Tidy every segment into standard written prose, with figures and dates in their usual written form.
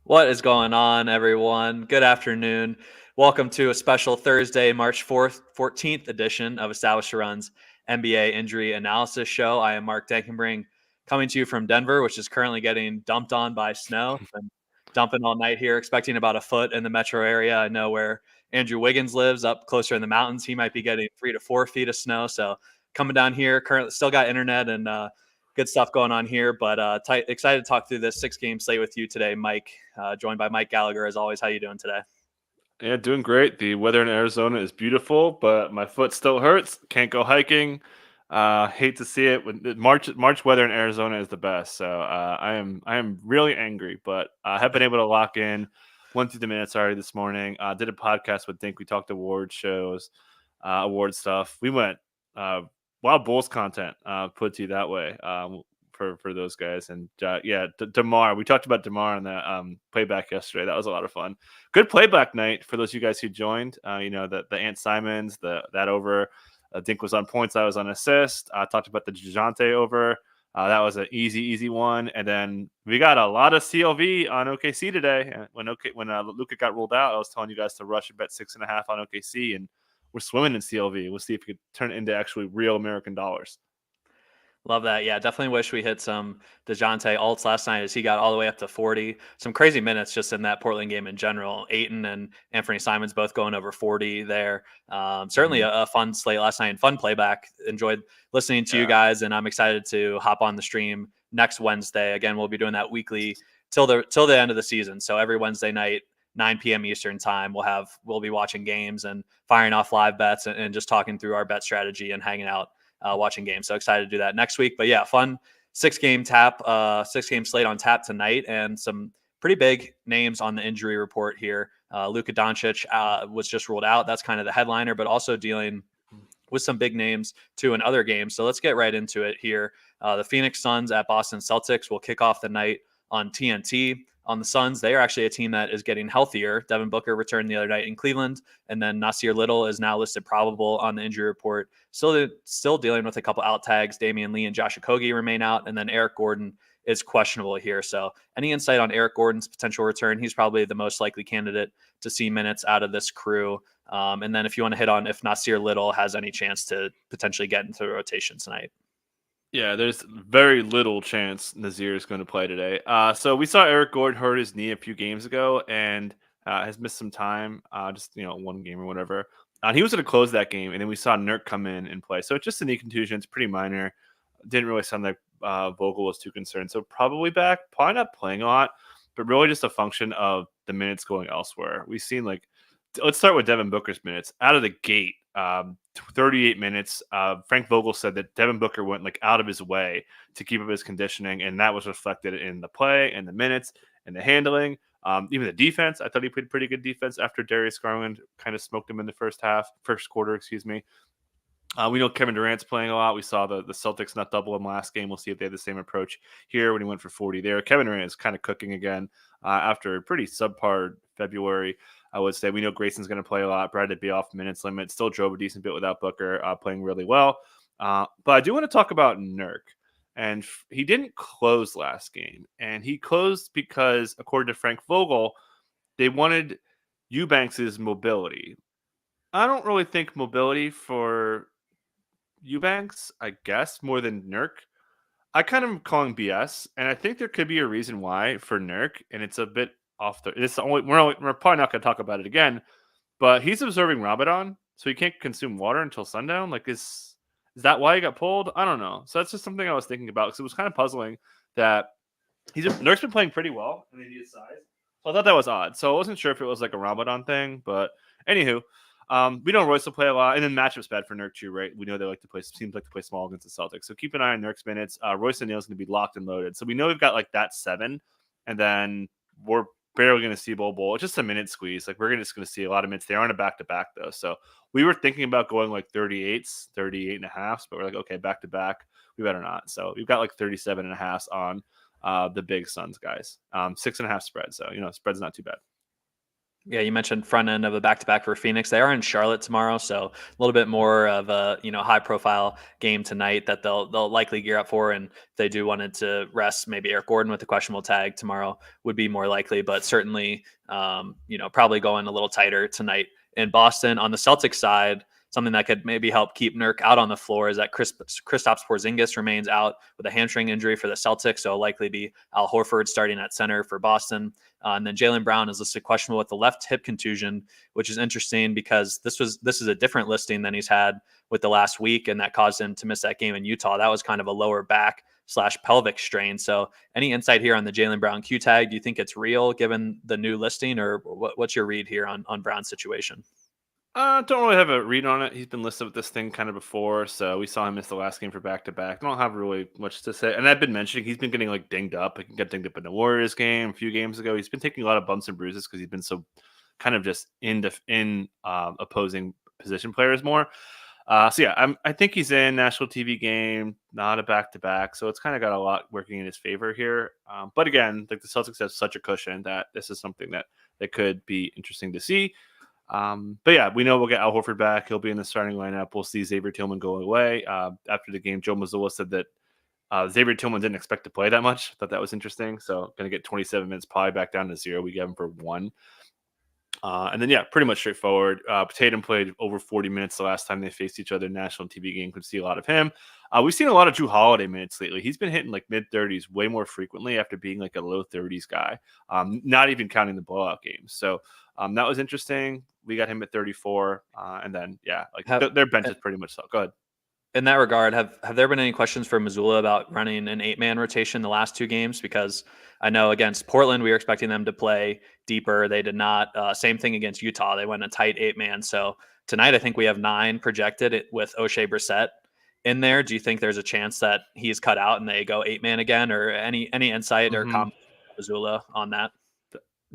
What is going on, everyone? Good afternoon. Welcome to a special Thursday, March 4th, 14th edition of Established Run's NBA Injury Analysis Show. I am Mark Dankenbring, coming to you from Denver, which is currently getting dumped on by snow. It's been dumping all night here, expecting about a foot in the metro area. I know where Andrew Wiggins lives, up closer in the mountains. He might be getting 3 to 4 feet of snow. So coming down here, currently still got internet and good stuff going on here. But excited to talk through this 6-game slate with you today, Mike. Joined by Mike Gallagher as always. How you doing today? Yeah, doing great. The weather in Arizona is beautiful, but my foot still hurts. Can't go hiking. Hate to see it. When March weather in Arizona is the best, so I am really angry. But I have been able to lock in. Went through the minutes already this morning. Did a podcast with Dink. We talked award shows, award stuff. We went wild Bulls content. Put to you that way. For those guys and yeah, Demar. We talked about Demar on the playback yesterday. That was a lot of fun. Good playback night for those of you guys who joined. The Ant Simons, that over. Dink was on points. I was on assist. I talked about the DeJounte over. That was an easy one. And then we got a lot of CLV on OKC today. When Luka got ruled out, I was telling you guys to rush a bet 6.5 on OKC, and we're swimming in CLV. We'll see if we could turn it into actually real American dollars. Love that. Yeah, definitely wish we hit some DeJounte alts last night as he got all the way up to 40. Some crazy minutes just in that Portland game in general. Aiton and Anthony Simons both going over 40 there. Certainly a fun slate last night and fun playback. Enjoyed listening to you Yeah. guys, and I'm excited to hop on the stream next Wednesday. Again, we'll be doing that weekly till the end of the season. So every Wednesday night, 9 p.m. Eastern time, we'll be watching games and firing off live bets and just talking through our bet strategy and hanging out watching games. So excited to do that next week. But yeah, fun 6-game slate on tap tonight, and some pretty big names on the injury report here. Luka Doncic was just ruled out. That's kind of the headliner, but also dealing with some big names too in other games. So let's get right into it here. The Phoenix Suns at Boston Celtics will kick off the night on TNT. On the Suns, they are actually a team that is getting healthier. Devin Booker returned the other night in Cleveland, and then Nasir Little is now listed probable on the injury report. Still dealing with a couple out tags. Damian Lee and Josh Okogie remain out, and then Eric Gordon is questionable here. So any insight on Eric Gordon's potential return? He's probably the most likely candidate to see minutes out of this crew. And then if you want to hit on if Nasir Little has any chance to potentially get into the rotation tonight. Yeah, there's very little chance Nazir is going to play today. So we saw Eric Gordon hurt his knee a few games ago and has missed some time, just one game or whatever. He was going to close that game, and then we saw Nurk come in and play. So it's just a knee contusion. It's pretty minor. Didn't really sound like Vogel was too concerned. So probably back, probably not playing a lot, but really just a function of the minutes going elsewhere. We've seen let's start with Devin Booker's minutes out of the gate. 38 minutes. Frank Vogel said that Devin Booker went out of his way to keep up his conditioning, and that was reflected in the play and the minutes and the handling. Even the defense, I thought he played pretty good defense after Darius Garland kind of smoked him in the first quarter, excuse me. We know Kevin Durant's playing a lot. We saw the Celtics not double him last game. We'll see if they have the same approach here when he went for 40 there. Kevin Durant is kind of cooking again after a pretty subpar February, I would say. We know Grayson's going to play a lot. Brad to be off minutes limit. Still drove a decent bit without Booker, playing really well. But I do want to talk about Nurk. And he didn't close last game. And he closed because, according to Frank Vogel, they wanted Eubanks' mobility. I don't really think mobility for Eubanks, I guess, more than Nurk. I kind of am calling BS, and I think there could be a reason why for Nurk, and it's a bit off the. It's only we're probably not going to talk about it again, but he's observing Ramadan, so he can't consume water until sundown. Is that why he got pulled? I don't know. So that's just something I was thinking about because it was kind of puzzling that Nurk's been playing pretty well, and they need his size. So I thought that was odd. So I wasn't sure if it was like a Ramadan thing, but anywho. We know Royce will play a lot, and then matchup's bad for Nurk too, right? We know they seems like to play small against the Celtics. So keep an eye on Nurk's minutes. Royce and Neal's going to be locked and loaded. So we know we've got that 7, and then we're barely going to see Bol. It's just a minute squeeze. We're just going to see a lot of minutes. They aren't a back-to-back, though. So we were thinking about going 38s, 38 and a half, but we're okay, back-to-back. We better not. So we've got 37 and a half on the big Suns guys. 6.5 spread. So, spread's not too bad. Yeah, you mentioned front end of a back-to-back for Phoenix. They are in Charlotte tomorrow, so a little bit more of a high-profile game tonight that they'll likely gear up for. And if they do wanted to rest maybe Eric Gordon with the questionable tag tomorrow, would be more likely. But certainly, probably going a little tighter tonight in Boston. On the Celtics side, something that could maybe help keep Nurk out on the floor is that Kristaps Porzingis remains out with a hamstring injury for the Celtics, so likely be Al Horford starting at center for Boston. And then Jaylen Brown is listed questionable with the left hip contusion, which is interesting because this is a different listing than he's had with the last week, and that caused him to miss that game in Utah. That was kind of a lower back / pelvic strain. So any insight here on the Jaylen Brown Q tag? Do you think it's real given the new listing, or what's your read here on Brown's situation? Don't really have a read on it. He's been listed with this thing kind of before, so we saw him miss the last game for back to back. I don't have really much to say. And I've been mentioning he's been getting like dinged up. He got dinged up in the Warriors game a few games ago. He's been taking a lot of bumps and bruises because he's been so kind of just in opposing position players more. So yeah, I think he's in national TV game, not a back to back. So it's kind of got a lot working in his favor here. But again, like the Celtics have such a cushion that this is something that could be interesting to see. But yeah, we know we'll get Al Horford back. He'll be in the starting lineup. We'll see Xavier Tillman go away. After the game, Joe Mazzulla said that Xavier Tillman didn't expect to play that much. Thought that was interesting. So going to get 27 minutes, probably back down to 0. We get him for 1. And then, yeah, pretty much straightforward. Tatum played over 40 minutes the last time they faced each other in national TV game. Could see a lot of him. We've seen a lot of Drew Holiday minutes lately. He's been hitting like mid-30s way more frequently after being like a low 30s guy, not even counting the blowout games. So that was interesting. We got him at 34. And then, yeah, like their bench is pretty much so. Go ahead. In that regard, have there been any questions for Missoula about running an 8-man rotation the last 2 games? Because I know against Portland, we were expecting them to play deeper. They did not. Same thing against Utah. They went a tight 8-man. So tonight, I think we have 9 projected with O'Shea Brissett in there. Do you think there's a chance that he's cut out and they go 8-man again, or any insight or comment Missoula on that?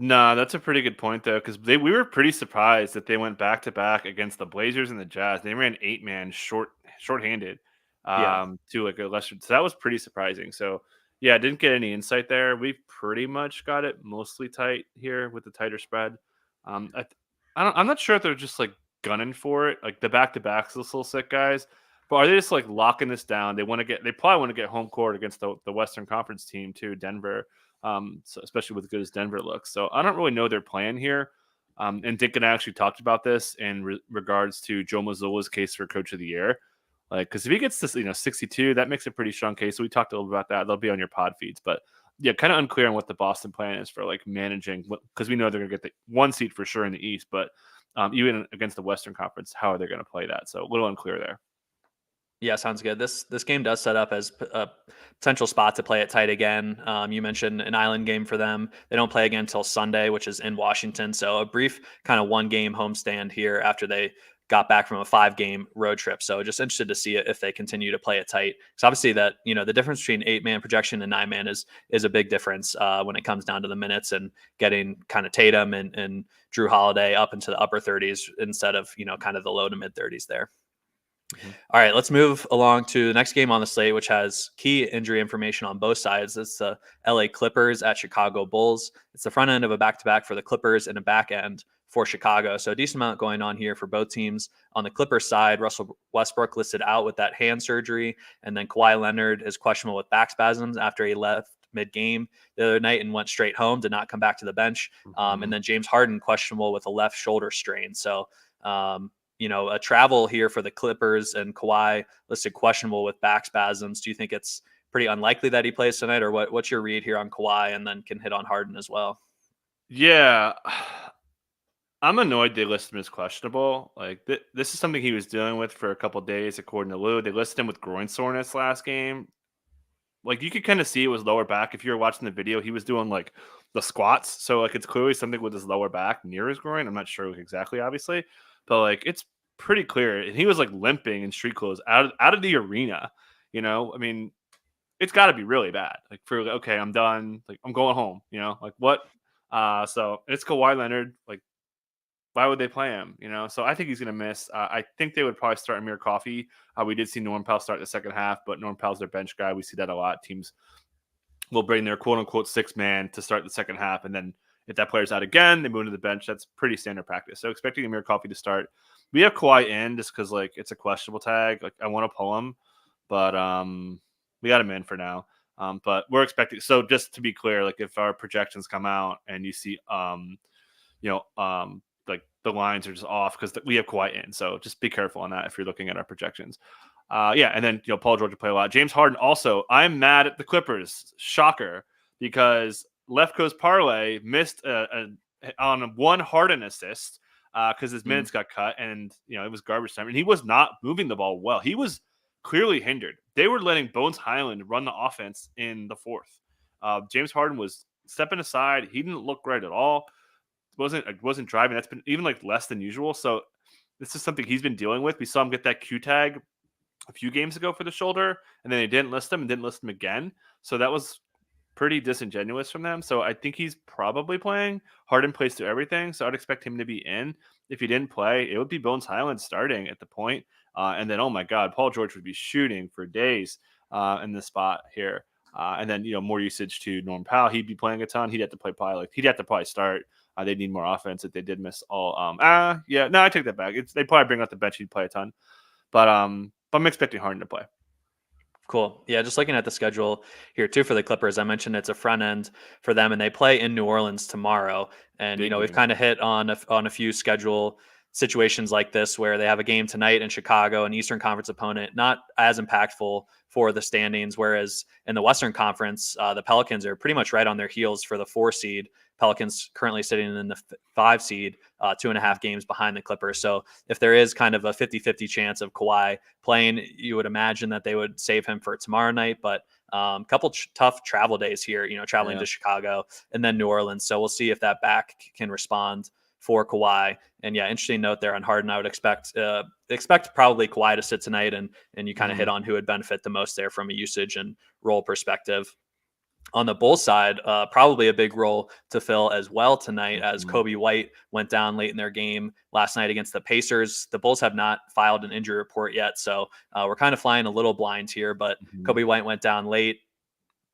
No, that's a pretty good point though, because we were pretty surprised that they went back to back against the Blazers and the Jazz. They ran 8-man shorthanded Yeah. to like a lesser. So that was pretty surprising. So yeah, I didn't get any insight there. We pretty much got it mostly tight here with the tighter spread. I'm not sure if they're just like gunning for it. Like the back to backs are still sick guys, but are they just like locking this down? They probably want to get home court against the Western Conference team too, Denver. So especially with as good as Denver looks. So I don't really know their plan here. And Dick and I actually talked about this in regards to Joe Mazzulla's case for Coach of the Year. Like, because if he gets this, 62, that makes a pretty strong case. So we talked a little about that. They'll be on your pod feeds, but yeah, kind of unclear on what the Boston plan is for like managing. Because we know they're gonna get the 1 seed for sure in the East, but even against the Western Conference, how are they going to play that? So a little unclear there. Yeah, sounds good. This game does set up as a potential spot to play it tight again. You mentioned an island game for them. They don't play again until Sunday, which is in Washington. So a brief kind of 1-game homestand here after they got back from a 5-game road trip. So just interested to see if they continue to play it tight. Because obviously that, the difference between 8-man projection and 9-man is a big difference when it comes down to the minutes and getting kind of Tatum and Drew Holiday up into the upper 30s instead of, kind of the low to mid 30s there. Mm-hmm. All right, let's move along to the next game on the slate, which has key injury information on both sides. It's the LA Clippers at Chicago Bulls. It's the front end of a back-to-back for the Clippers and a back end for Chicago. So a decent amount going on here for both teams. On the Clippers side, Russell Westbrook listed out with that hand surgery, and then Kawhi Leonard is questionable with back spasms after he left mid-game the other night and went straight home, did not come back to the bench. And then James Harden questionable with a left shoulder strain. So, a travel here for the Clippers, and Kawhi listed questionable with back spasms. Do you think it's pretty unlikely that he plays tonight, or what's your read here on Kawhi, and then can hit on Harden as well? Yeah, I'm annoyed they listed him as questionable. Like this is something he was dealing with for a couple of days, according to Lou. They listed him with groin soreness last game. Like you could kind of see it was lower back. If you were watching the video, he was doing like the squats. So like it's clearly something with his lower back near his groin. I'm not sure exactly, obviously, but like it's pretty clear. And he was like limping in street clothes out of the arena. I mean, it's got to be really bad. Like for okay, I'm done. Like I'm going home. Like what? So it's Kawhi Leonard. Like why would they play him? So I think he's going to miss. I think they would probably start Amir Coffey. We did see Norm Powell start the second half, but Norm Powell's their bench guy. We see that a lot. Teams will bring their quote unquote 6-man to start the second half, and then If that player's out again, they move to the bench. That's pretty standard practice. So expecting Amir Coffey to start. We have Kawhi in just because like it's a questionable tag. Like I want to pull him, but we got him in for now. But we're expecting. So just to be clear, like if our projections come out and you see like the lines are just off because we have Kawhi in. So just be careful on that if you're looking at our projections. And then Paul George will play a lot. James Harden also. I'm mad at the Clippers. Shocker, because Left Coast Parlay missed on one Harden assist because his minutes got cut, and it was garbage time, and he was not moving the ball well. He was clearly hindered. They were letting Bones Highland run the offense in the fourth. James Harden was stepping aside. He didn't look right at all. Wasn't driving. That's been even like less than usual. So this is something he's been dealing with. We saw him get that Q tag a few games ago for the shoulder, and then they didn't list him and didn't list him again. So that was pretty disingenuous from them. So I think he's probably playing. Harden plays through everything, so I'd expect him to be in. If he didn't play, it would be Bones Highland starting at the point. And then, oh my God, Paul George would be shooting for days in the spot here. And then, more usage to Norm Powell. He'd be playing a ton. He'd have to probably start. They'd need more offense if they did miss all. I take that back. They probably bring out the bench. He'd play a ton. But I'm expecting Harden to play. Cool. Yeah, just looking at the schedule here too for the Clippers, I mentioned it's a front end for them, and they play in New Orleans tomorrow. And we've kind of hit on a few schedule situations like this where they have a game tonight in Chicago, an Eastern Conference opponent, not as impactful for the standings. Whereas in the Western Conference, the Pelicans are pretty much right on their heels for the 4 seed. Pelicans currently sitting in the 5 seed, 2.5 games behind the Clippers. So if there is kind of a 50-50 chance of Kawhi playing, you would imagine that they would save him for tomorrow night. But a couple tough travel days here, traveling to Chicago and then New Orleans. So we'll see if that back can respond for Kawhi. And interesting note there on Harden. I would expect probably Kawhi to sit tonight, and you kind of hit on who would benefit the most there from a usage and role perspective. On the Bulls side, probably a big role to fill as well tonight, as Kobe White went down late in their game last night against the Pacers. The Bulls have not filed an injury report yet, so we're kind of flying a little blind here, but Kobe White went down late.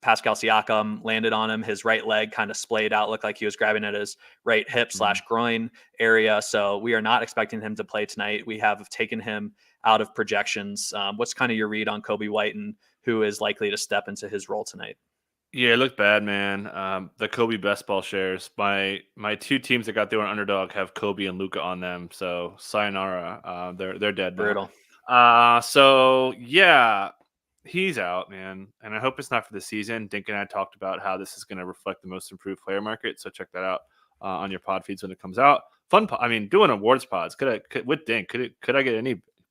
Pascal Siakam landed on him. His right leg kind of splayed out, looked like he was grabbing at his right hip / groin area. So we are not expecting him to play tonight. We have taken him out of projections. What's kind of your read on Kobe White and who is likely to step into his role tonight? Yeah, it looked bad, man. The Kobe best ball shares. My 2 teams that got their underdog have Kobe and Luka on them. So sayonara. They're dead. Brutal. So yeah, he's out, man. And I hope it's not for the season. Dink and I talked about how this is going to reflect the most improved player market. So check that out on your pod feeds when it comes out. Fun. Doing awards pods. With Dink, could I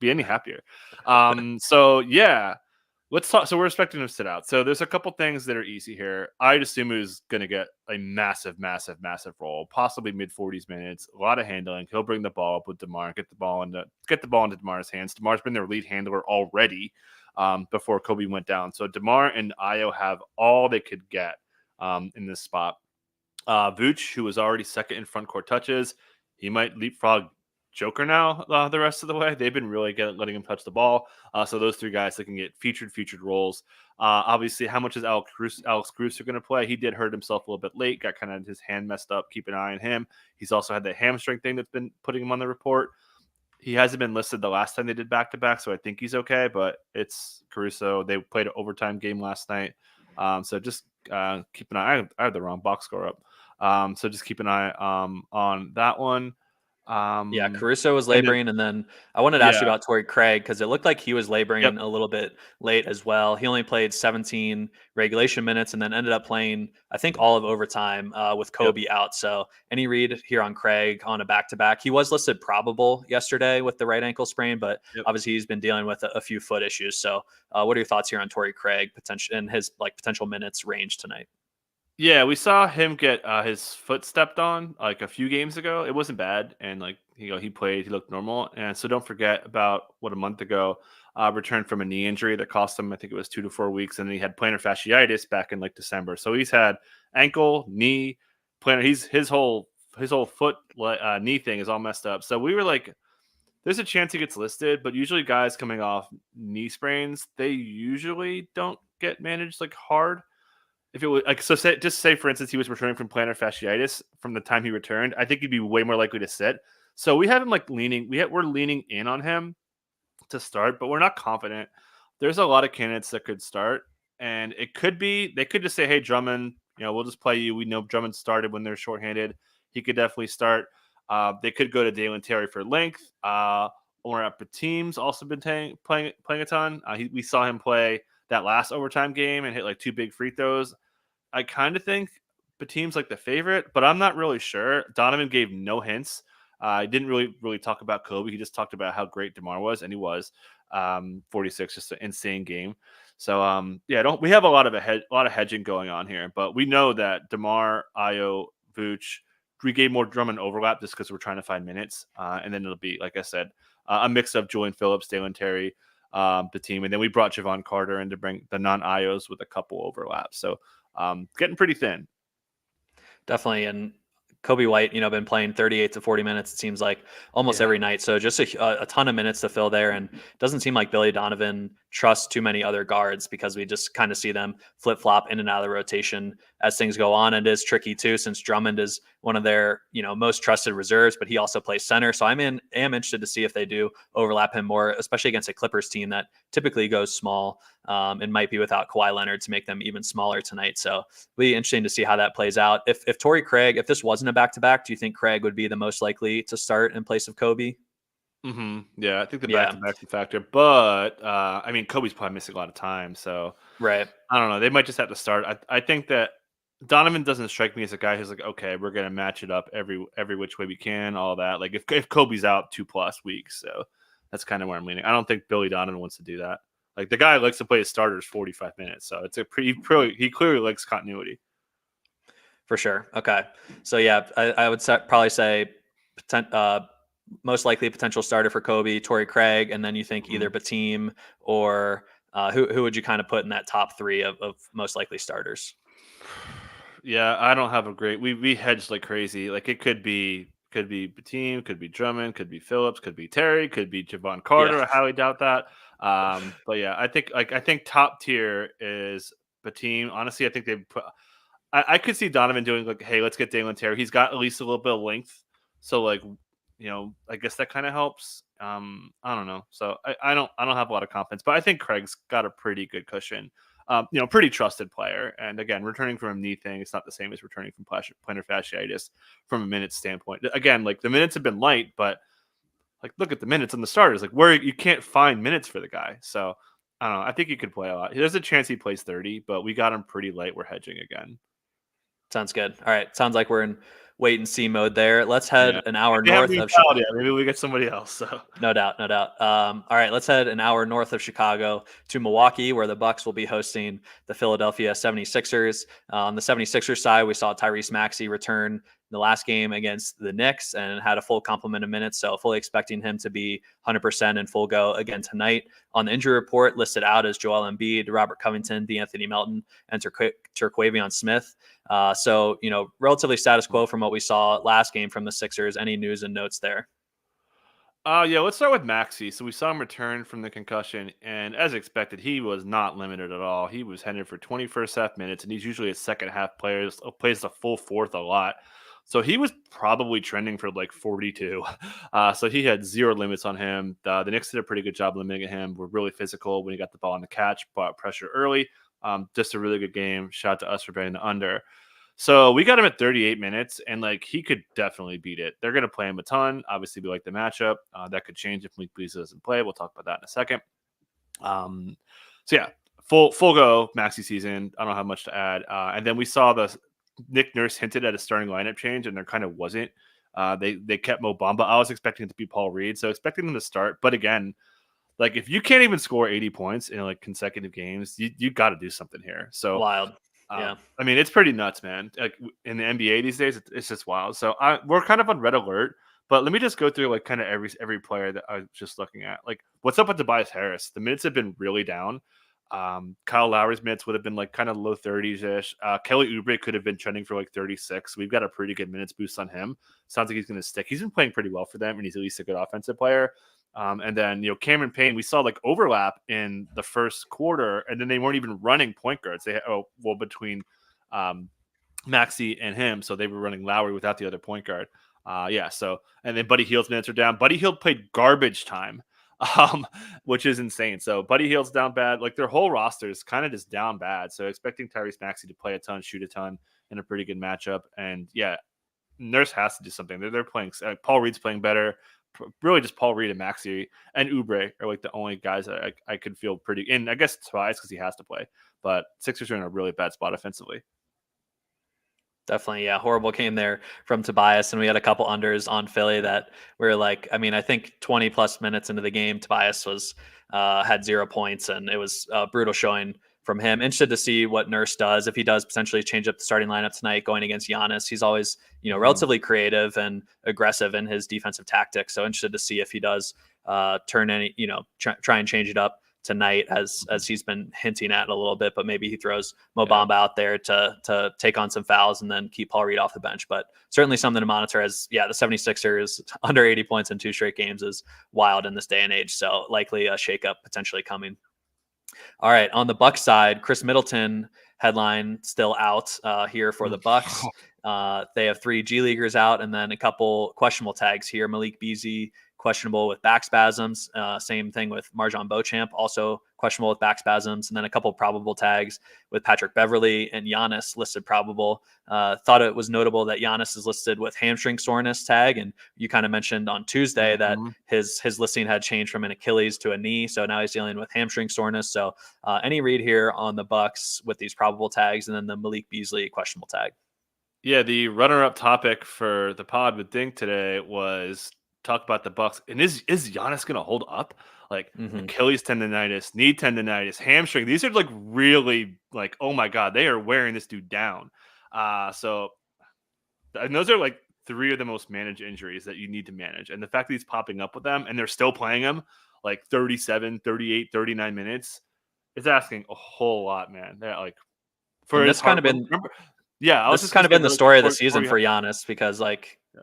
be any happier? So yeah. Let's talk. So we're expecting him to sit out. So there's a couple things that are easy here. I'd assume he's going to get a massive role, possibly mid-40s minutes, a lot of handling. He'll bring the ball up with DeMar, get the ball into DeMar's hands. DeMar's been their lead handler already before Kobe went down. So DeMar and Ayo have all they could get in this spot. Vooch, who was already second in front court touches, he might leapfrog Joker now the rest of the way. They've been really good at letting him touch the ball. So those 3 guys that can get featured roles. Obviously, how much is Alex Caruso going to play? He did hurt himself a little bit late, got kind of his hand messed up. Keep an eye on him. He's also had that hamstring thing that's been putting him on the report. He hasn't been listed the last time they did back-to-back, so I think he's okay, but it's Caruso. They played an overtime game last night. So just keep an eye. I have the wrong box score up. So just keep an eye on that one. Caruso was laboring, and then I wanted to ask you about Torrey Craig because it looked like he was laboring a little bit late as well. He only played 17 regulation minutes and then ended up playing, I think, all of overtime with Kobe out. So any read here on Craig on a back-to-back? He was listed probable yesterday with the right ankle sprain, but obviously he's been dealing with a few foot issues. So what are your thoughts here on Torrey Craig potential and his potential minutes range tonight? Yeah, we saw him get his foot stepped on a few games ago. It wasn't bad, and he played. He looked normal. And so don't forget about a month ago, returned from a knee injury that cost him, I think it was 2 to 4 weeks, and then he had plantar fasciitis back in December. So he's had ankle, knee, plantar. His whole foot knee thing is all messed up. So we were like, there's a chance he gets listed, but usually guys coming off knee sprains, they usually don't get managed hard. if it was like just say for instance he was returning from plantar fasciitis from the time he returned, I think he'd be way more likely to sit. So we have him like we're leaning in on him to start, but we're not confident. There's a lot of candidates that could start, and it could be they could just say, "Hey, Drummond, we'll just play you." We know Drummond started when they're shorthanded. He could definitely start. They could go to Dalen Terry for length. Or at Batum's also been playing a ton. We saw him play that last overtime game and hit like 2 big free throws. I kind of think Batum's like the favorite, but I'm not really sure. Donovan gave no hints. He didn't really talk about Kobe. He just talked about how great DeMar was, and he was 46, just an insane game. So we have a lot of hedging going on here, but we know that DeMar, Ayo, Vooch, we gave more Drummond overlap just because we're trying to find minutes, and then it'll be like I said, a mix of Julian Phillips, Dalen Terry, the team, and then we brought Javon Carter in to bring the non-Ios with a couple overlaps. So getting pretty thin. Definitely. And Kobe White, been playing 38 to 40 minutes, it seems like almost every night. So just a ton of minutes to fill there. And it doesn't seem like Billy Donovan trusts too many other guards because we just kind of see them flip flop in and out of the rotation as things go on. And it is tricky too, since Drummond is one of their, most trusted reserves, but he also plays center. So am interested to see if they do overlap him more, especially against a Clippers team that typically goes small and might be without Kawhi Leonard to make them even smaller tonight. So it'll be interesting to see how that plays out. If Torrey Craig, if this wasn't a back-to-back, do you think Craig would be the most likely to start in place of Kobe? Mm-hmm. Yeah, I think the back-to-back's a factor, but Kobe's probably missing a lot of time, so right. I don't know. They might just have to start. I think that Donovan doesn't strike me as a guy who's like, okay, we're gonna match it up every which way we can, all that. Like if Kobe's out 2+ weeks, so that's kind of where I'm leaning. I don't think Billy Donovan wants to do that. Like the guy likes to play his starters 45 minutes, so it's he clearly likes continuity. For sure. Okay, so yeah, I would probably say most likely potential starter for Kobe, Torrey Craig, and then you think either Batum or who would you kind of put in that top 3 of most likely starters? Yeah, I don't have a great. We hedged like crazy. Like it could be Batum, could be Drummond, could be Phillips, could be Terry, could be Javon Carter. Yeah. I highly doubt that. But yeah, I think top tier is Batum. Honestly, I think they put. I could see Donovan doing like, hey, let's get Dalen Terry. He's got at least a little bit of length, so like, I guess that kind of helps. I don't know. So I don't have a lot of confidence, but I think Craig's got a pretty good cushion. Pretty trusted player. And again, returning from a knee thing, it's not the same as returning from plantar fasciitis from a minutes standpoint. Again, like the minutes have been light, but like look at the minutes on the starters, like where you can't find minutes for the guy. So I don't know. I think he could play a lot. There's a chance he plays 30, but we got him pretty late. We're hedging again. Sounds good. All right. Sounds like we're in wait and see mode there. Let's head an hour north of Chicago. Maybe we get somebody else. So no doubt. All right, let's head an hour north of Chicago to Milwaukee, where the Bucks will be hosting the Philadelphia 76ers. On the 76ers side, we saw Tyrese Maxey return the last game against the Knicks and had a full complement of minutes. So fully expecting him to be 100% and full go again tonight. On the injury report, listed out as Joel Embiid, Robert Covington, DeAnthony Melton, and Terquavion Smith. So, relatively status quo from what we saw last game from the Sixers. Any news and notes there? Let's start with Maxey. So we saw him return from the concussion, and as expected, he was not limited at all. He was headed for 21st half minutes, and he's usually a second half player, plays the full fourth a lot. So he was probably trending for like 42. So he had zero limits on him. The Knicks did a pretty good job limiting him. We're really physical when he got the ball on the catch, brought pressure early. Just a really good game. Shout out to us for betting the under. So we got him at 38 minutes, and like he could definitely beat it. They're going to play him a ton. Obviously, we like the matchup. That could change if Malik Beasley doesn't play. We'll talk about that in a second. So yeah, full go Maxey season. I don't have much to add. And then we saw the Nick Nurse hinted at a starting lineup change, and there kind of wasn't. They kept Mo Bamba. I was expecting it to be Paul Reed, so expecting them to start. But again, like if you can't even score 80 points in like consecutive games, you got to do something here. So wild. Yeah. I mean, it's pretty nuts, man. Like in the NBA these days, it's just wild. So we're kind of on red alert. But let me just go through like kind of every player that I was just looking at. Like, what's up with Tobias Harris? The minutes have been really down. Kyle Lowry's minutes would have been like kind of low 30s ish. Kelly Oubre could have been trending for like 36. We've got a pretty good minutes boost on him. Sounds like he's going to stick. He's been playing pretty well for them, and he's at least a good offensive player. And then, Cameron Payne, we saw like overlap in the first quarter, and then they weren't even running point guards. They had, between Maxey and him, so they were running Lowry without the other point guard. So and then Buddy Hield's minutes are down. Buddy Hield played garbage time, which is insane. So Buddy Hield's down bad. Like their whole roster is kind of just down bad. So expecting Tyrese Maxey to play a ton, shoot a ton in a pretty good matchup, and Nurse has to do something. They're playing. Paul Reed's playing better. Really, just Paul Reed and Maxey and Oubre are like the only guys that I could feel pretty. And I guess Tobias because he has to play. But Sixers are in a really bad spot offensively. Definitely, yeah. Horrible game there from Tobias, and we had a couple unders on Philly that were like, I mean, I think 20 plus minutes into the game, Tobias was had 0 points, and it was a brutal showing from him. Interested to see what Nurse does if he does potentially change up the starting lineup tonight going against Giannis. He's always, relatively creative and aggressive in his defensive tactics. So interested to see if he does turn any, try and change it up tonight as he's been hinting at a little bit, but maybe he throws Mo Bamba out there to take on some fouls and then keep Paul Reed off the bench. But certainly something to monitor as the 76ers under 80 points in 2 straight games is wild in this day and age. So likely a shakeup potentially coming. All right. On the Bucks side, Chris Middleton headline still out here for the Bucks. They have 3 G Leaguers out and then a couple questionable tags here. Malik Beasley, questionable with back spasms. Same thing with Marjon Beauchamp, also questionable with back spasms. And then a couple probable tags with Patrick Beverley and Giannis listed probable. Thought it was notable that Giannis is listed with hamstring soreness tag. And you kind of mentioned on Tuesday that his listing had changed from an Achilles to a knee. So now he's dealing with hamstring soreness. So any read here on the Bucks with these probable tags and then the Malik Beasley questionable tag? Yeah, the runner-up topic for the pod with Dink today was talk about the Bucks. And is Giannis going to hold up? Like Achilles tendonitis, knee tendonitis, hamstring. These are like really like, oh my God, they are wearing this dude down. And those are like 3 of the most managed injuries that you need to manage. And the fact that he's popping up with them and they're still playing him like 37, 38, 39 minutes is asking a whole lot, man. They're like, for this kind of been, this has kind of been the story of the season for Giannis because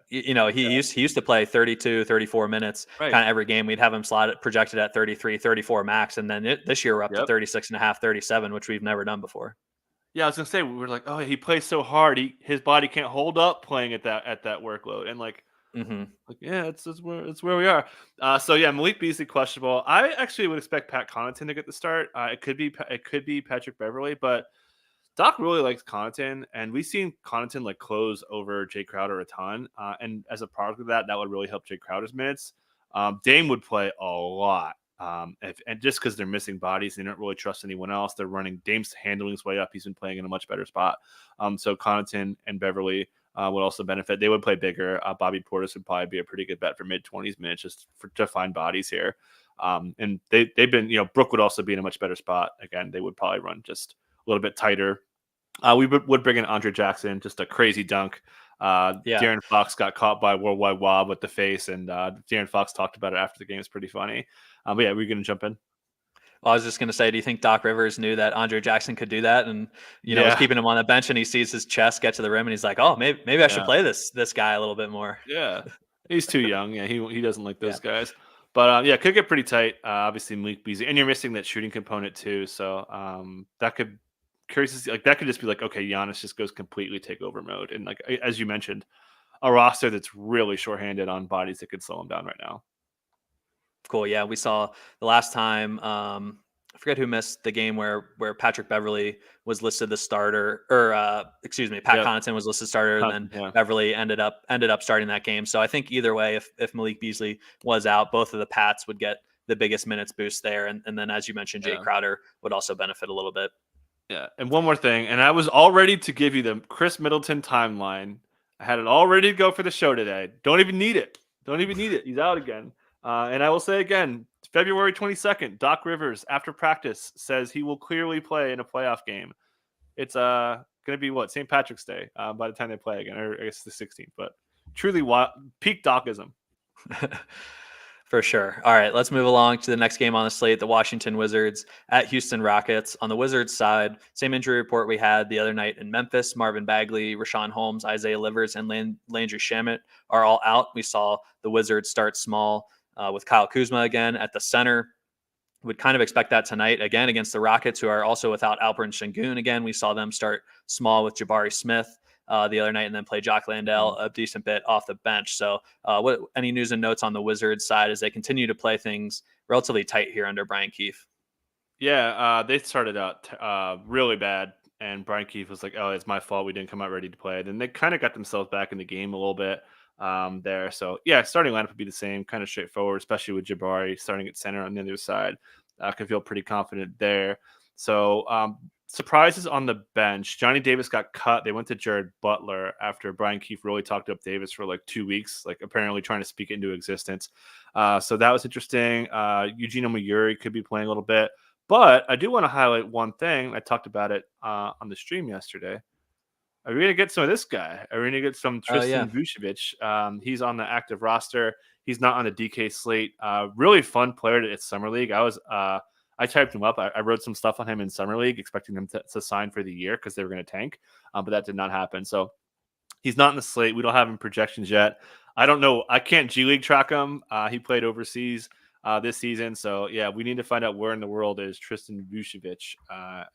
he used to play 32, 34 minutes kind of every game. We'd have him projected at 33, 34 max. And then this year we're up to 36 and a half, 37, which we've never done before. Yeah, I was gonna say we were like, oh, he plays so hard, his body can't hold up playing at that workload, and it's where we are. Malik Beasley questionable. I actually would expect Pat Connaughton to get the start. It could be Patrick Beverley, but Doc really likes Connaughton, and we've seen Connaughton like close over Jay Crowder a ton. And as a product of that would really help Jay Crowder's minutes. Dame would play a lot. And just because they're missing bodies, they don't really trust anyone else. They're running Dame's handling his way up. He's been playing in a much better spot. So Connaughton and Beverly would also benefit. They would play bigger. Bobby Portis would probably be a pretty good bet for mid-20s minutes just to find bodies here. And they've been, Brook would also be in a much better spot. Again, they would probably run just a little bit tighter. We would bring in Andre Jackson, just a crazy dunk. De'Aaron Fox got caught by Worldwide Wob with the face, and De'Aaron Fox talked about it after the game. It's pretty funny. We're going to jump in. Well, I was just going to say, do you think Doc Rivers knew that Andre Jackson could do that, and was keeping him on the bench, and he sees his chest get to the rim, and he's like, "Oh, maybe I should play this guy a little bit more." Yeah, he's too young. Yeah, he doesn't like those guys. But could get pretty tight. Obviously, Malik Beasley, and you're missing that shooting component too. So that could. Curious to see, that could just be like, okay, Giannis just goes completely takeover mode, and as you mentioned, a roster that's really shorthanded on bodies that could slow him down right now. Cool. Yeah, we saw the last time. I forget who missed the game where Patrick Beverly was listed the starter, or Pat Connaughton was listed starter, and then Beverly ended up starting that game. So I think either way, if Malik Beasley was out, both of the Pats would get the biggest minutes boost there, and then as you mentioned, Jay Crowder would also benefit a little bit. Yeah, and one more thing, and I was all ready to give you the Chris Middleton timeline. I had it all ready to go for the show today. Don't even need it. He's out again. And I will say again, February 22nd, Doc Rivers, after practice, says he will clearly play in a playoff game. It's going to be St. Patrick's Day by the time they play again, or I guess the 16th. But truly wild, peak Docism. For sure. All right, let's move along to the next game on the slate, the Washington Wizards at Houston Rockets. On the Wizards side, same injury report we had the other night in Memphis. Marvin Bagley, Rashawn Holmes, Isaiah Livers, and Landry Shamet are all out. We saw the Wizards start small with Kyle Kuzma again at the center. Would kind of expect that tonight again against the Rockets, who are also without Alperen Sengun. Again, we saw them start small with Jabari Smith the other night, and then play Jock Landale a decent bit off the bench. So, what any news and notes on the Wizards side as they continue to play things relatively tight here under Brian Keefe? Yeah, they started out really bad, and Brian Keefe was like, "Oh, it's my fault. We didn't come out ready to play." Then they kind of got themselves back in the game a little bit there. So yeah, starting lineup would be the same, kind of straightforward, especially with Jabari starting at center on the other side. I can feel pretty confident there. So surprises on the bench. Johnny Davis got cut. They went to Jared Butler after Brian Keefe really talked up Davis for like 2 weeks, like apparently trying to speak it into existence. So that was interesting. Eugene Omoyuri could be playing a little bit. But I do want to highlight one thing. I talked about it on the stream yesterday. Are we going to get some of this guy? Are we going to get some Tristan Vucevic? He's on the active roster. He's not on the DK slate. Really fun player at Summer League. I typed him up. I wrote some stuff on him in Summer League, expecting him to sign for the year because they were going to tank. But that did not happen. So he's not in the slate. We don't have him projections yet. I don't know. I can't G League track him. He played overseas this season. So, yeah, we need to find out where in the world is Tristan Vucevic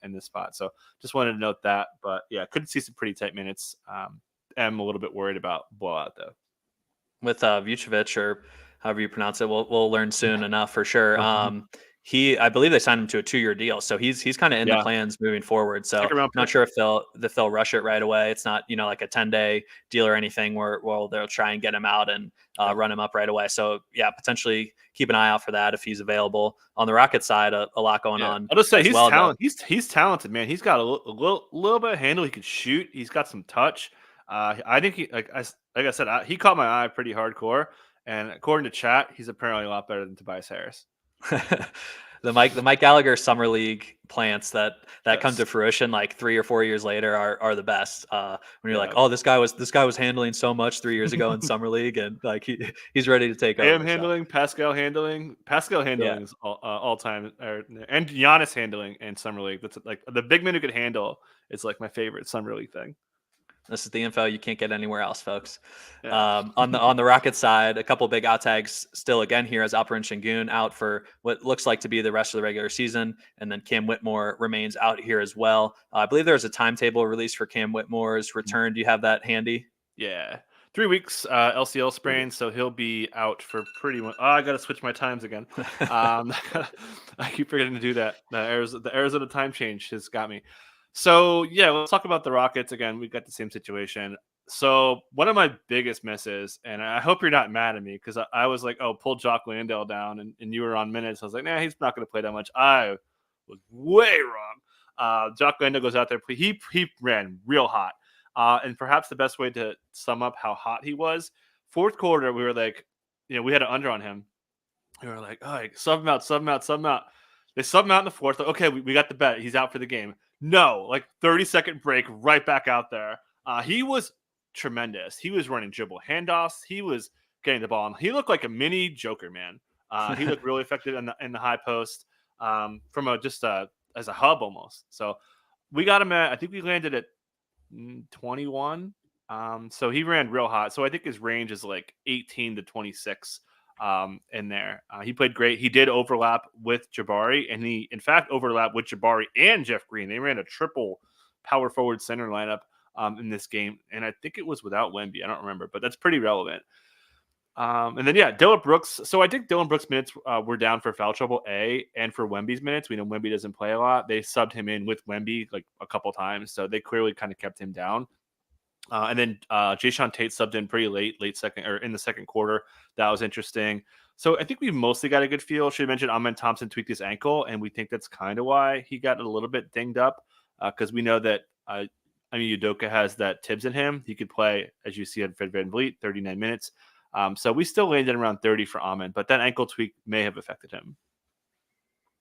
in this spot. So just wanted to note that. But, yeah, couldn't see some pretty tight minutes. I'm a little bit worried about blowout, though. With Vucevic, or however you pronounce it, we'll learn soon enough for sure. I believe they signed him to a 2-year deal, so he's kind of in the plans moving forward. So not sure if they'll rush it right away. It's not like a 10-day deal or anything where they'll try and get him out and run him up right away. So yeah, potentially keep an eye out for that if he's available. On the Rockets side, a lot going on. I'll just say he's talented, man. He's got a little bit of handle. He could shoot. He's got some touch. I think he like I said, he caught my eye pretty hardcore. And according to chat, he's apparently a lot better than Tobias Harris. the Mike Gallagher Summer League plants that come to fruition like 3 or 4 years later are the best. When you're like, oh, this guy was handling so much 3 years ago in Summer League, and like he's ready to take over. Pascal handling is all time, and Giannis handling in Summer League. That's like the big man who could handle is like my favorite Summer League thing. This is the info you can't get anywhere else, folks. Yeah. On the Rockets side, a couple big out tags still again here as Alperen Sengun out for what looks like to be the rest of the regular season, and then Cam Whitmore remains out here as well. I believe there's a timetable released for Cam Whitmore's return. Do you have that handy? Yeah, 3 weeks LCL sprain, so he'll be out for pretty much. Oh, I got to switch my times again. I keep forgetting to do that. The Arizona time change has got me. So, yeah, let's talk about the Rockets. Again, we've got the same situation. So, one of my biggest misses, and I hope you're not mad at me, because I was like, oh, pull Jock Landale down, and you were on minutes. I was like, nah, he's not going to play that much. I was way wrong. Jock Landale goes out there. He ran real hot. And perhaps the best way to sum up how hot he was, fourth quarter, we were like, we had an under on him. We were like, all right, sub him out. They sub him out in the fourth. Like, okay, we got the bet. He's out for the game. No, like 30-second break, right back out there. He was tremendous. He was running dribble handoffs. He was getting the ball. He looked like a mini Joker, man. He looked really effective in the high post from as a hub almost. So we got him at, I think we landed at 21. So he ran real hot. So I think his range is like 18 to 26 in there. He played great. He did overlap with Jabari, and he in fact overlapped with Jabari and Jeff Green. They ran a triple power forward center lineup in this game, and I think it was without Wemby. I don't remember, but that's pretty relevant. And then Dillon Brooks. So I think Dillon Brooks' minutes were down for foul trouble and for Wemby's minutes. We know Wemby doesn't play a lot. They subbed him in with Wemby like a couple times, so they clearly kind of kept him down. And then Jayshawn Tate subbed in pretty late second or in the second quarter. That was interesting. So I think we mostly got a good feel. Should mention Amen Thompson tweaked his ankle, and we think that's kind of why he got a little bit dinged up because we know that Udoka has that Tibbs in him. He could play, as you see on Fred VanVleet, 39 minutes. So we still landed around 30 for Amen, but that ankle tweak may have affected him.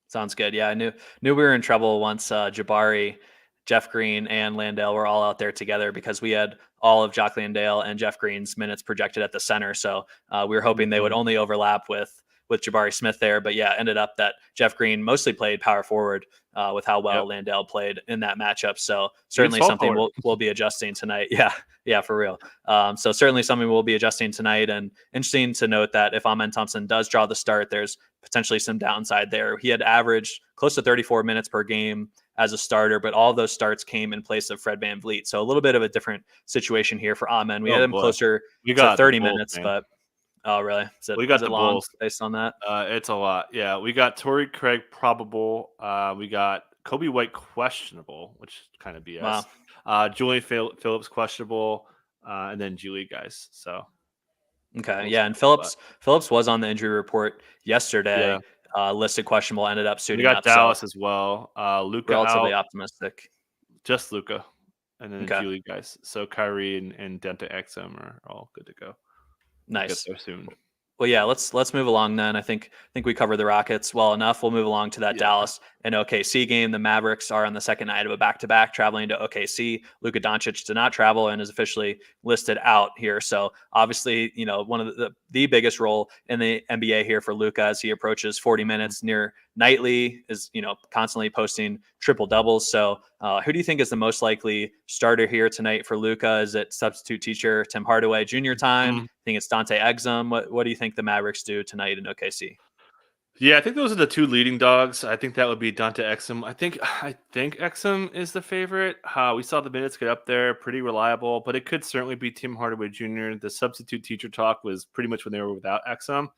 Sounds good. Yeah, I knew we were in trouble once Jabari, Jeff Green, and Landale were all out there together because we had all of Jock Landale and Jeff Green's minutes projected at the center. So we were hoping they would only overlap with with Jabari Smith there. But yeah, ended up that Jeff Green mostly played power forward with how well Landale played in that matchup. So certainly something we'll be adjusting tonight. Yeah, for real. So certainly something we'll be adjusting tonight. And interesting to note that if Amen Thompson does draw the start, there's potentially some downside there. He had averaged close to 34 minutes per game as a starter, but all of those starts came in place of Fred VanVleet. So a little bit of a different situation here for Amen. We had him closer to 30 minutes, man. But oh, really? We got the long Bulls based on that? It's a lot. Yeah, we got Torrey Craig probable. We got Kobe White questionable, which is kind of BS. Wow. Julian Phillips questionable, and then G League guys. So okay, yeah, and Phillips was on the injury report yesterday. Yeah. Listed questionable, ended up suiting up. We got Dallas as well. Luka relatively out. Optimistic. Just Luka, and then the G League guys. So Kyrie and Dente Exum are all good to go. Nice. Get there soon. Well, yeah, let's move along then. I think we covered the Rockets well enough. We'll move along to that Dallas and OKC game. The Mavericks are on the second night of a back-to-back traveling to OKC. Luka Doncic did not travel and is officially listed out here. So obviously, one of the biggest role in the NBA here for Luka as he approaches 40 minutes near nightly, is constantly posting triple doubles. So who do you think is the most likely starter here tonight for Luka? Is it substitute teacher Tim Hardaway Jr. time? I think it's Dante Exum. What do you think the Mavericks do tonight in OKC? Yeah, I think those are the two leading dogs. I think that would be Dante Exum. I think Exum is the favorite. We saw the minutes get up there, pretty reliable, but it could certainly be Tim Hardaway Jr. The substitute teacher talk was pretty much when they were without Exum.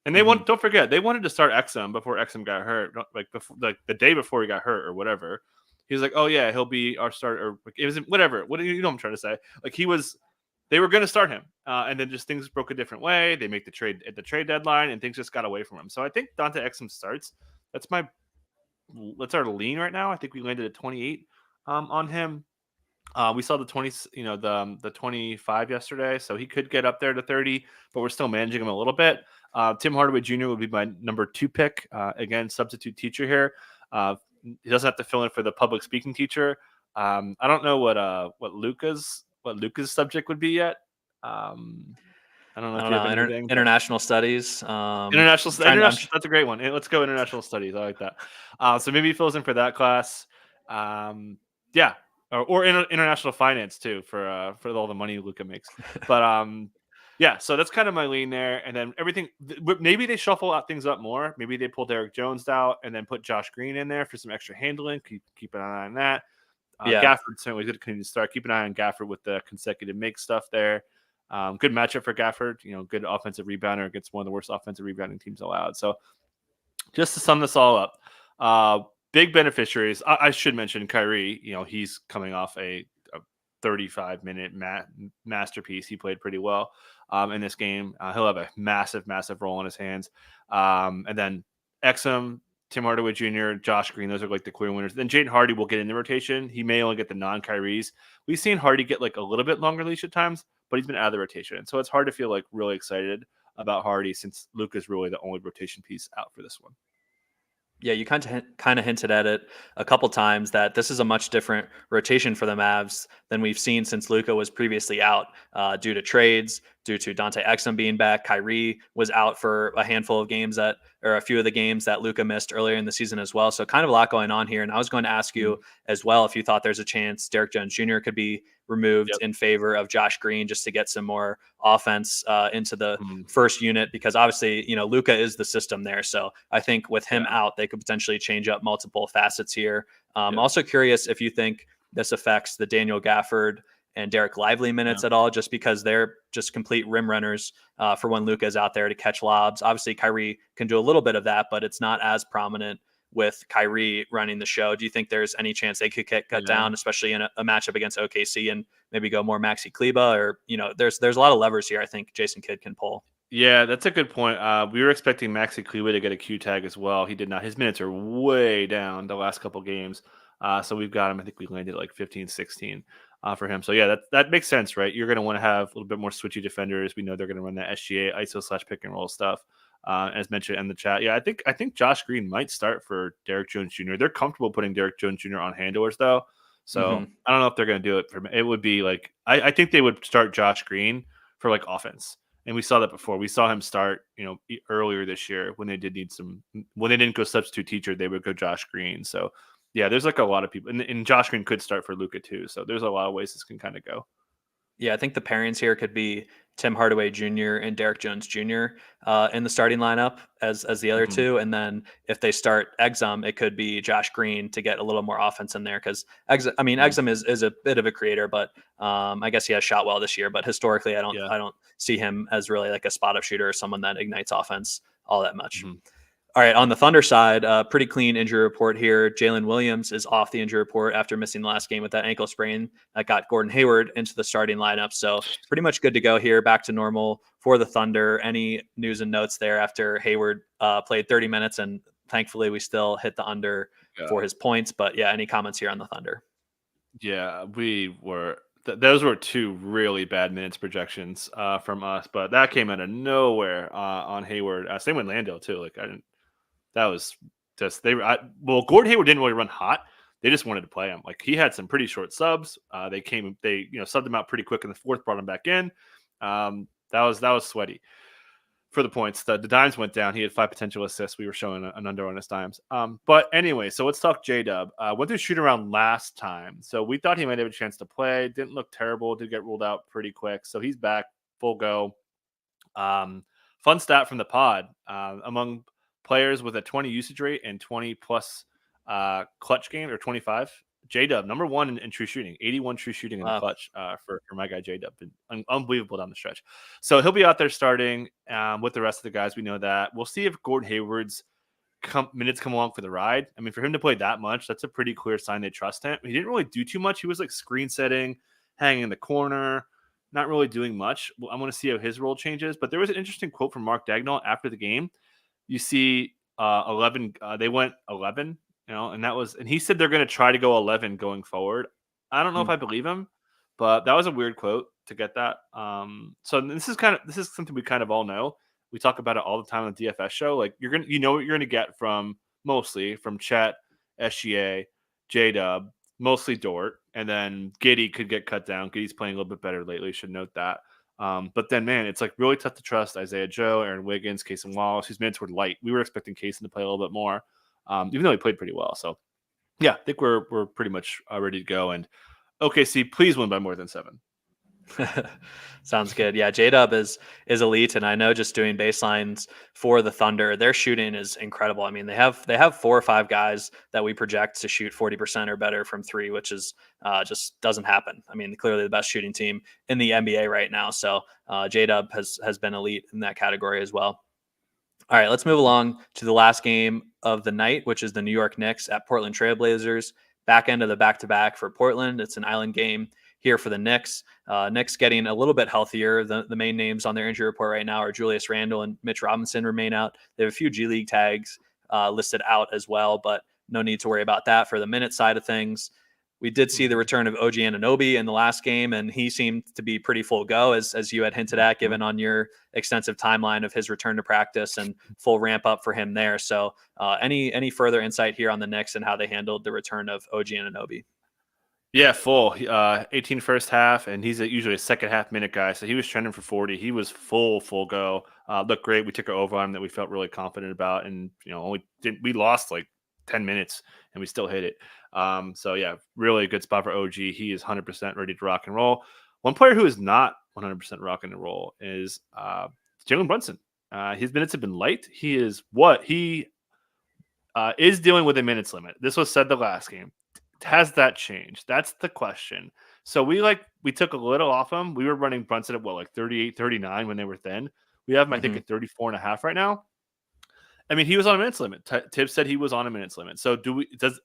And they don't forget, they wanted to start Exum before Exum got hurt, like the day before he got hurt or whatever. He was like, "Oh yeah, he'll be our starter." Or it was whatever. What do you know? What I'm trying to say, like they were going to start him, and then just things broke a different way. They make the trade at the trade deadline, and things just got away from him. So I think Dante Exum starts. That's our lean right now. I think we landed at 28 on him. We saw the 20, the 25 yesterday, so he could get up there to 30, but we're still managing him a little bit. Tim Hardaway Jr. would be my number 2 pick. Again, substitute teacher here. He doesn't have to fill in for the public speaking teacher. I don't know what Luka's subject would be yet. I don't know if you have anything. International studies. International studies. That's a great one. Let's go international studies. I like that. So maybe he fills in for that class. Yeah. Or international finance too for all the money Luka makes. But yeah, so that's kind of my lean there. And then everything, maybe they shuffle out things up more. Maybe they pull Derek Jones out and then put Josh Green in there for some extra handling. Keep an eye on that. Gafford certainly good to start. Keep an eye on Gafford with the consecutive make stuff there. Good matchup for Gafford. Good offensive rebounder against one of the worst offensive rebounding teams allowed. So just to sum this all up, big beneficiaries. I should mention Kyrie. He's coming off a 35-minute masterpiece. He played pretty well in this game. He'll have a massive, massive role in his hands. And then Exum, Tim Hardaway Jr., Josh Green, those are like the clear winners. Then Jaden Hardy will get in the rotation. He may only get the non-Kyries. We've seen Hardy get like a little bit longer leash at times, but he's been out of the rotation. So it's hard to feel like really excited about Hardy since Luka's really the only rotation piece out for this one. Yeah, you kind of hinted at it a couple times that this is a much different rotation for the Mavs than we've seen since Luka was previously out due to trades, due to Dante Exum being back. Kyrie was out for a handful of games or a few of the games that Luka missed earlier in the season as well. So kind of a lot going on here. And I was going to ask you as well if you thought there's a chance Derek Jones Jr. could be removed in favor of Josh Green just to get some more offense into the first unit, because obviously, Luka is the system there. So I think with him out, they could potentially change up multiple facets here. Also curious if you think this affects the Daniel Gafford and Derek Lively minutes at all, just because they're just complete rim runners for when Luka is out there to catch lobs. Obviously, Kyrie can do a little bit of that, but it's not as prominent with Kyrie running the show. Do you think there's any chance they could get cut down, especially in a matchup against OKC, and maybe go more Maxi Kleba? Or, there's a lot of levers here I think Jason Kidd can pull. Yeah, that's a good point. We were expecting Maxi Kleba to get a Q tag as well. He did not. His minutes are way down the last couple games. So we've got him. I think we landed like 15, 16 for him. So yeah, that makes sense, right? You're going to want to have a little bit more switchy defenders. We know they're going to run that SGA ISO/pick and roll stuff. As mentioned in the chat. Yeah, I think Josh Green might start for Derek Jones Jr. They're comfortable putting Derek Jones Jr. on handlers though. So I don't know if they're going to do it for me. It would be like, I think they would start Josh Green for like offense. And we saw that before. We saw him start, earlier this year when they didn't go substitute teacher, they would go Josh Green. So yeah, there's like a lot of people, and Josh Green could start for Luka too. So there's a lot of ways this can kind of go. Yeah, I think the pairings here could be Tim Hardaway Jr. and Derek Jones Jr. In the starting lineup as the other Mhm. two, and then if they start Exum, it could be Josh Green to get a little more offense in there because Mhm. Exum is a bit of a creator, but I guess he has shot well this year. But historically, Yeah. I don't see him as really like a spot up shooter or someone that ignites offense all that much. Mhm. All right, on Yep. the Thunder side, pretty clean injury report here. Jalen Williams is off the injury report after missing the last game with that ankle sprain that got Gordon Hayward into the starting lineup. So pretty much good to go here, back to normal for the Thunder. Any news and notes there after Hayward played 30 minutes, and thankfully we still hit the under for his points. But yeah, any comments here on the Thunder? Yeah, we were. Those were two really bad minutes projections from us, but that came out of nowhere on Hayward. Same with Lando too. Like I didn't. That was just Gordon Hayward didn't really run hot. They just wanted to play him. Like he had some pretty short subs. They subbed him out pretty quick in the fourth, brought him back in. That was sweaty for the points. The dimes went down. He had 5 potential assists. We were showing an under on his dimes. But anyway, so let's talk J-Dub. Went through shoot around last time. So we thought he might have a chance to play. Didn't look terrible. Did get ruled out pretty quick. So he's back, full go. Fun stat from the pod. Among players with a 20 usage rate and 20 plus clutch game, or 25, J-Dub, number one in true shooting, 81 true shooting in the Wow. clutch for my guy J-Dub. Been unbelievable down the stretch. So he'll be out there starting with the rest of the guys. We know that. We'll see if Gordon Hayward's minutes come along for the ride. I mean, for him to play that much, that's a pretty clear sign they trust him. He didn't really do too much. He was like screen setting, hanging in the corner, not really doing much. Well, I want to see how his role changes. But there was an interesting quote from Mark Dagnall after the game. You see 11, they went 11, and he said they're going to try to go 11 going forward. I don't know if I believe him, but that was a weird quote to get that. So this is something we kind of all know. We talk about it all the time on the DFS show. Like what you're gonna get mostly from Chet, SGA, J-Dub, mostly Dort, and then Giddey could get cut down. Giddey's playing a little bit better lately. Should note that. But then, man, it's like really tough to trust Isaiah Joe, Aaron Wiggins, Kaysen Wallace, whose minutes were light. We were expecting Kaysen to play a little bit more, even though he played pretty well. So, yeah, I think we're pretty much ready to go. And OKC, please win by more than 7. Sounds good. Yeah, J-Dub is elite, and I know just doing baselines for the Thunder, their shooting is incredible. I mean, they have 4 or 5 guys that we project to shoot 40% or better from 3, which is just doesn't happen. I mean, clearly the best shooting team in the NBA right now. So J-Dub has been elite in that category as well. All right, let's move along to the last game of the night, which is the New York Knicks at Portland Trailblazers. Back end of the back-to-back for Portland. It's an island game here for the Knicks. Knicks getting a little bit healthier. The main names on their injury report right now are Julius Randle and Mitch Robinson remain out. They have a few G League tags listed out as well, but no need to worry about that for the minute side of things. We did see the return of OG Anunoby in the last game, and he seemed to be pretty full go, as you had hinted at, given on your extensive timeline of his return to practice and full ramp up for him there. So any further insight here on the Knicks and how they handled the return of OG Anunoby? Yeah, full. 18 first half, and he's usually a second half minute guy. So he was trending for 40. He was full go. Looked great. We took an over on him that we felt really confident about, and we lost like 10 minutes, and we still hit it. So yeah, really good spot for OG. He is 100% ready to rock and roll. One player who is not 100% rocking and roll is Jalen Brunson. His minutes have been light. He is dealing with a minutes limit. This was said the last game. Has that changed? That's the question. So we took a little off him. We were running Brunson at 38, 39 when they were thin. We have him, I think, at 34 and a half right now. I mean, he was on a minutes limit. Tibbs said he was on a minutes limit. So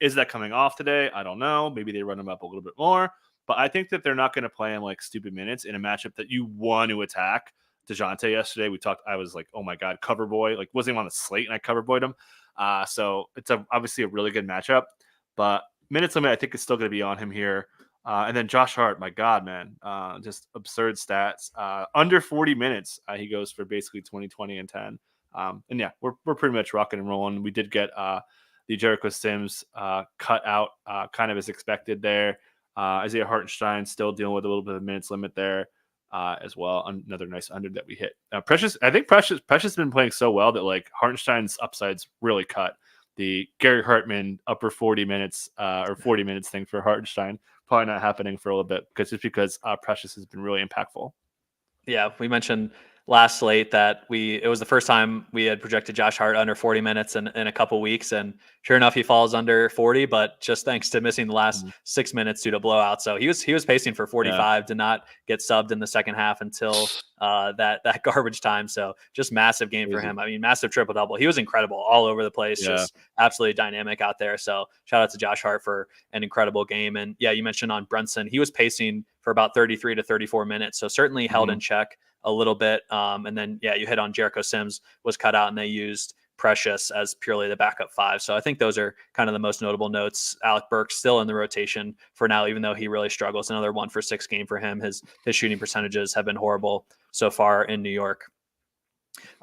is that coming off today? I don't know. Maybe they run him up a little bit more. But I think that they're not going to play him like stupid minutes in a matchup that you want to attack. DeJounte yesterday, I was like, oh my God, cover boy. Like, wasn't even on the slate, and I cover boyed him. So it's obviously a really good matchup. But minutes limit, I think, is still going to be on him here. And then Josh Hart, my God, man, just absurd stats. Under 40 minutes, he goes for basically 20, 20, and 10. And yeah, we're pretty much rocking and rolling. We did get the Jericho Sims cut out kind of as expected there. Isaiah Hartenstein still dealing with a little bit of minutes limit there. as well. Another nice under that we hit. I think Precious has been playing so well that like Hartenstein's upsides really cut. The Gary Hartman upper 40 minutes or 40 minutes thing for Hartenstein probably not happening for a little bit because Precious has been really impactful. Yeah, we mentioned last slate that it was the first time we had projected Josh Hart under 40 minutes in a couple weeks, and sure enough, he falls under 40. But just thanks to missing the last 6 minutes due to blowout, so he was pacing for 45. Did not get subbed in the second half until that garbage time. So just massive game for him. I mean, massive triple double. He was incredible all over the place. Just absolutely dynamic out there. So shout out to Josh Hart for an incredible game. And yeah, you mentioned on Brunson, he was pacing for about 33 to 34 minutes. So certainly held in check a little bit. And then, yeah, you hit on Jericho Sims was cut out and they used Precious as purely the backup 5. So I think those are kind of the most notable notes. Alec Burks still in the rotation for now, even though he really struggles. Another 1-for-6 game for him. His shooting percentages have been horrible so far in New York.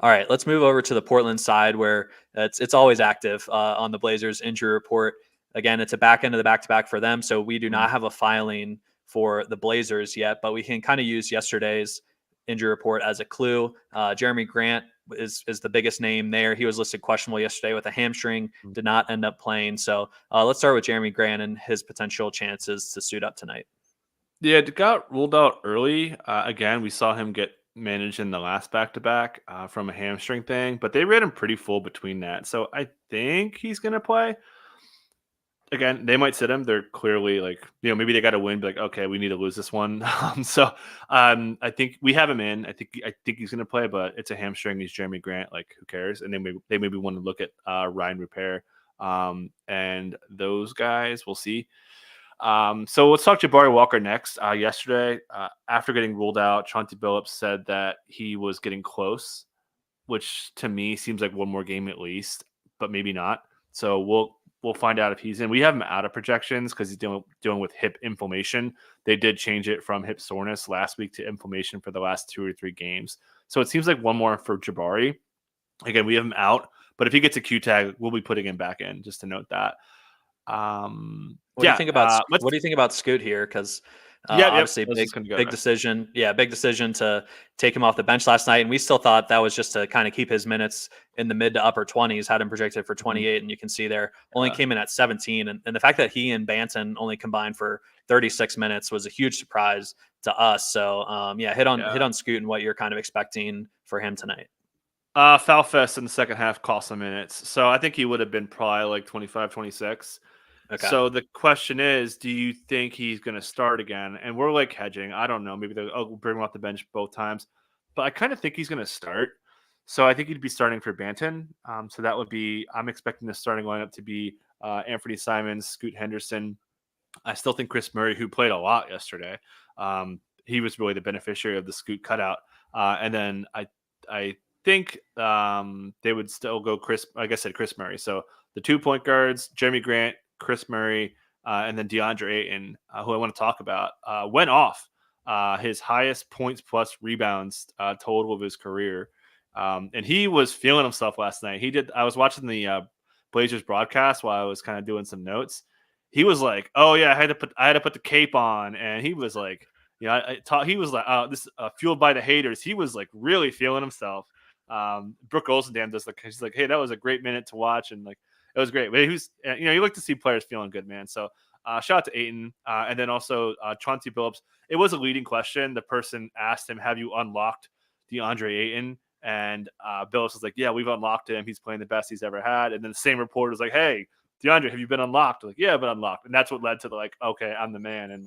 All right, let's move over to the Portland side where it's always active on the Blazers injury report. Again, it's a back end of the back-to-back for them. So we do not have a filing for the Blazers yet, but we can kind of use yesterday's injury report as a clue. Jeremy Grant is the biggest name there. He was listed questionable yesterday with a hamstring, did not end up playing. So let's start with Jeremy Grant and his potential chances to suit up tonight. Yeah, it got ruled out early. Again, we saw him get managed in the last back-to-back from a hamstring thing, but they ran him pretty full between that. So I think he's going to play. Again, they might sit him. They're clearly like, maybe they got to win, but like, okay, we need to lose this one. I think we have him in. I think he's going to play, but it's a hamstring. He's Jeremy Grant. Like, who cares? And then they maybe want to look at Ryan Repair and those guys. We'll see. So let's talk Jabari Walker next. Yesterday, after getting ruled out, Chauncey Billups said that he was getting close, which to me seems like one more game at least, but maybe not. So we'll find out if he's in. We have him out of projections because he's dealing with hip inflammation. They did change it from hip soreness last week to inflammation for the last 2 or 3 games. So it seems like one more for Jabari. Again, we have him out, but if he gets a Q tag, we'll be putting him back in, just to note that. What do you think about Scoot here? Because obviously big decision. Yeah, big decision to take him off the bench last night. And we still thought that was just to kind of keep his minutes in the mid to upper 20s, had him projected for 28. And you can see there only came in at 17. And the fact that he and Banton only combined for 36 minutes was a huge surprise to us. So hit on Scoot and what you're kind of expecting for him tonight. Foul fest in the second half cost some minutes. So I think he would have been probably like 25, 26. Okay. So the question is, do you think he's going to start again? And we're like hedging. I don't know. Maybe they'll bring him off the bench both times. But I kind of think he's going to start. So I think he'd be starting for Banton. So that would be – I'm expecting the starting lineup to be Anthony Simons, Scoot Henderson. I still think Chris Murray, who played a lot yesterday, he was really the beneficiary of the Scoot cutout. And then I think they would still go Chris Murray. So the 2 point guards, Jeremy Grant, Chris Murray, and then DeAndre Ayton, who I want to talk about, went off his highest points plus rebounds total of his career. And he was feeling himself last night. I was watching the Blazers broadcast while I was kind of doing some notes. He was like, "Oh yeah, I had to put the cape on," and he was like, he was like, "Oh, this fueled by the haters." He was like really feeling himself. Brooke Olsendam does he's like, "Hey, that was a great minute to watch," and like. It was great. But you like to see players feeling good, man. So shout out to Ayton. And then also Chauncey Billups. It was a leading question. The person asked him, have you unlocked DeAndre Ayton? And Billups was like, yeah, we've unlocked him. He's playing the best he's ever had. And then the same reporter was like, hey, DeAndre, have you been unlocked? Like, yeah, I've been unlocked. And that's what led to okay, I'm the man. And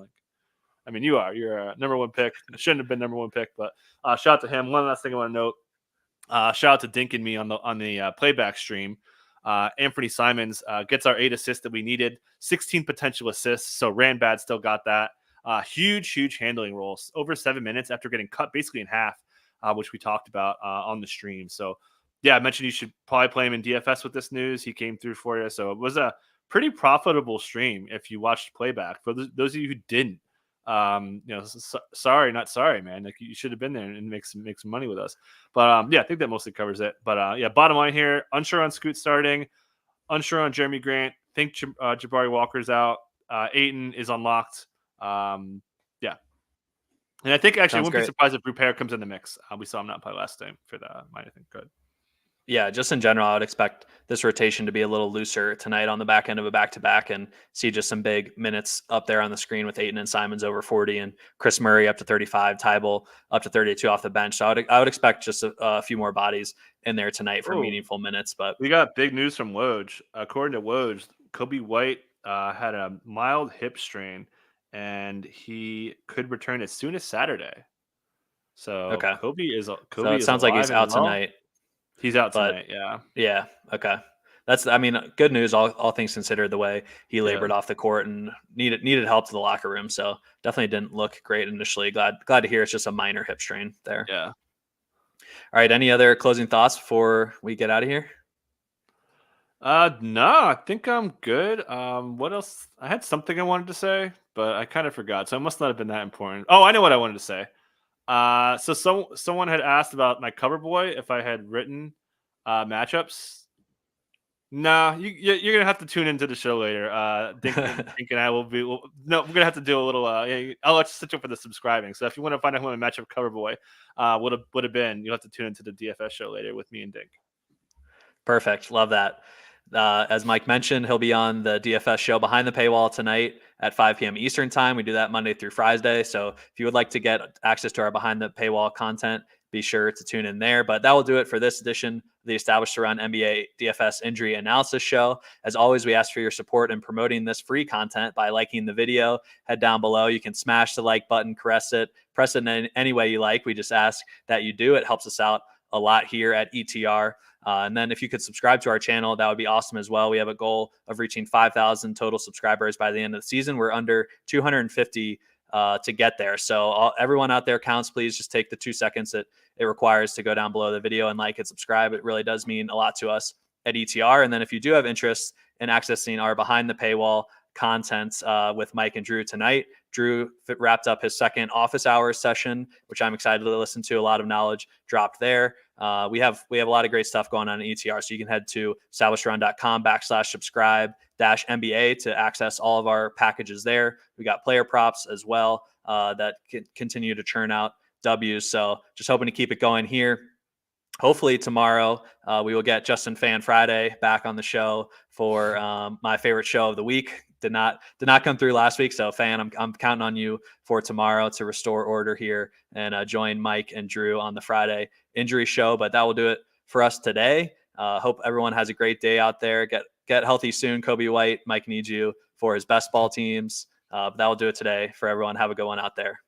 you're a number one pick. Shouldn't have been number one pick, but shout out to him. One last thing I want to note. Shout out to Dink and me on the playback stream. Anthony Simons gets our 8 assists that we needed, 16 potential assists. So Ranbad still got that. Huge handling roles over 7 minutes after getting cut basically in half, which we talked about on the stream. So yeah, I mentioned you should probably play him in DFS with this news. He came through for you. So it was a pretty profitable stream if you watched playback. For those of you who didn't, sorry, not sorry, man. Like you should have been there and make some money with us. But I think that mostly covers it. But bottom line here, unsure on Scoot starting, unsure on Jeremy Grant. Think Jabari Walker's out. Ayton is unlocked. And I think actually I Sounds wouldn't be great. surprised if Repair comes in the mix. We saw him not play last game for the might I think good. Yeah, just in general, I would expect this rotation to be a little looser tonight on the back end of a back-to-back and see just some big minutes up there on the screen with Ayton and Simons over 40 and Chris Murray up to 35, Tybal up to 32 off the bench. So I would expect just a few more bodies in there tonight for Oh, meaningful minutes. But we got big news from Woj. According to Woj, Kobe White had a mild hip strain, and he could return as soon as Saturday. So okay, so Kobe it is sounds like he's alive and out well. tonight. He's out But tonight. Yeah, yeah, okay. That's, I mean, good news, all things considered, the way he yeah, labored off the court and needed help to the locker room. So definitely didn't look great initially. Glad to hear it's just a minor hip strain there. yeah. All right. Any other closing thoughts before we get out of here? No, I think I'm good. What else? I had something I wanted to say, but I kind of forgot. So it must not have been that important. Oh, I know what I wanted to say. Someone had asked about my cover boy if I had written matchups. Nah, you're gonna have to tune into the show later. Dink and I will be. No, we're gonna have to do a little. Yeah, I'll let you sit up for the subscribing. So if you want to find out who my matchup cover boy would have been, you'll have to tune into the DFS show later with me and Dink. Perfect. Love that. As Mike mentioned, he'll be on the DFS show Behind the Paywall tonight at 5 p.m. Eastern time. We do that Monday through Friday. So if you would like to get access to our Behind the Paywall content, be sure to tune in there. But that will do it for this edition of the Established to Run NBA DFS Injury Analysis Show. As always, we ask for your support in promoting this free content by liking the video. Head down below. You can smash the like button, press it in any way you like. We just ask that you do. It helps us out a lot here at ETR. And then if you could subscribe to our channel, that would be awesome as well. We have a goal of reaching 5,000 total subscribers by the end of the season. We're under 250 to get there. So everyone out there counts. Please just take the 2 seconds that it requires to go down below the video and like and subscribe. It really does mean a lot to us at ETR. And then if you do have interest in accessing our Behind the Paywall content with Mike and Drew tonight, Drew wrapped up his second office hours session, which I'm excited to listen to. A lot of knowledge dropped there. We have a lot of great stuff going on in ETR. So you can head to establishedrun.com/subscribe-MBA to access all of our packages there. We got player props as well that can continue to churn out W's. So just hoping to keep it going here. Hopefully tomorrow we will get Justin Fan Friday back on the show for my favorite show of the week. Did not come through last week, so Fan, I'm counting on you for tomorrow to restore order here and join Mike and Drew on the Friday injury show. But that will do it for us today. Hope everyone has a great day out there. Get healthy soon, Kobe White. Mike needs you for his best ball teams. That will do it today for everyone. Have a good one out there.